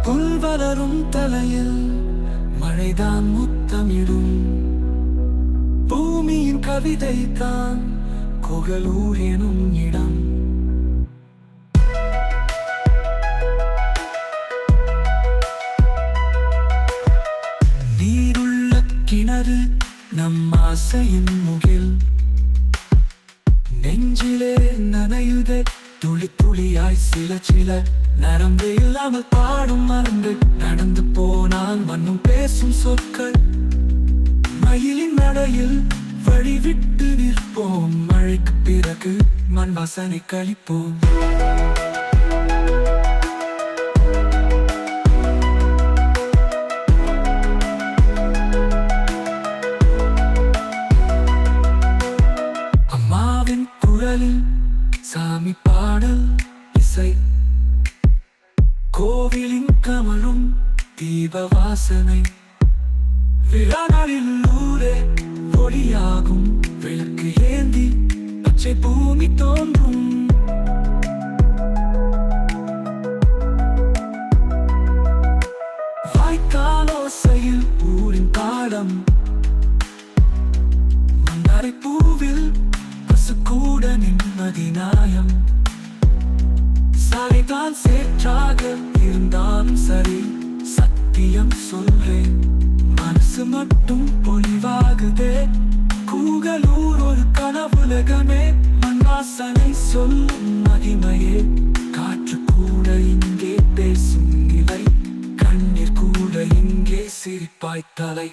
புல் வளரும் தலையில் மழைதான் முத்தமிடும். பூமியின் கவிதை தான் கோகலூர் எனும் இடம். நீருள்ள கிணறு நம் ஆசையின் முகில். நெஞ்சிலே நனையுதே துளி துளியாய் சில சில. நரம்பு இல்லாமல் பாடும் மறந்து நடந்து போனால் மண்ணும் பேசும் சொற்கள். மயிலின் நடையில் வழிவிட்டு நிற்போம். மழைக்கு பிறகு மண் வாசனை கழிப்போம். அம்மாவின் குரலில் சாமி பாடல் இசை. கோவிலின் கமழும் தீப வாசனை. விழா நாளில் ஊரே ஒளியாகும். விளக்கு ஏந்தி பச்சை பூமி தோன்றும். வாய்க்காலோசையில் ஊரின் பாடம். மந்தாரை பூவில் பசுக்கூட நிம்மதி நியாயம். சாலைதான் சேற்றாக இருந்தாலும் சரி, சத்தியம் சொல்றேன் மனசு மட்டும் பொலிவாகுதே. கூகலூர் ஒரு கனவுலகமே. மண் வாசனை சொல்லும் மகிமையே. காற்று கூட இங்கே பேசும் நிலை. கண்ணீர் கூட இங்கே சிரிப்பாய் தலை.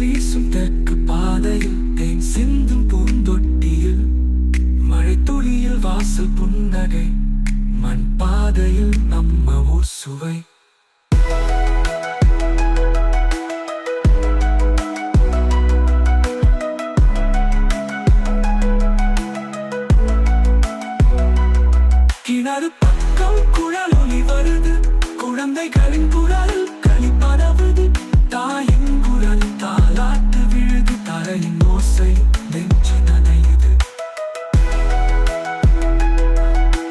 வீசும் தெற்கு பாதையில் தேன் சிந்தும் பூந்தொட்டியில். மழை துளியில் வாசல் புன்னகை. மண் பாதையில் நம்ம ஊர் சுவை. கிணறு பக்கம் குழல் ஒலி வருது. குழந்தைகளின் குரல் களி பரவுது. தாயின் குரல் தாலாட்டு விழுது. தரையின் ஓசை நெஞ்சு நனையுது.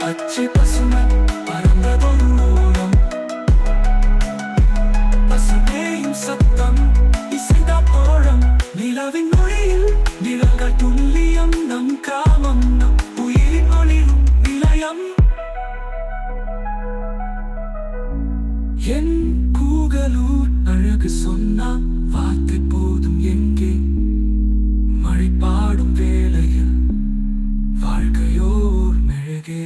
பச்சை பசுமை பறந்ததொரு ஓரம். பசுமையும் சத்தம் இசைதா தோழம். நிலவின் மொழியில் நிழல்கள் துல்லியம். நம் கிராமம் நம் உயிரின் ஒளிரும் நிலையம். என் கூகலூர் அழகு சொன்னா வார்த்தை போதும் எங்கே. மழை பாடும் வேளையில் வாழ்க்கையோர் மெழுகே.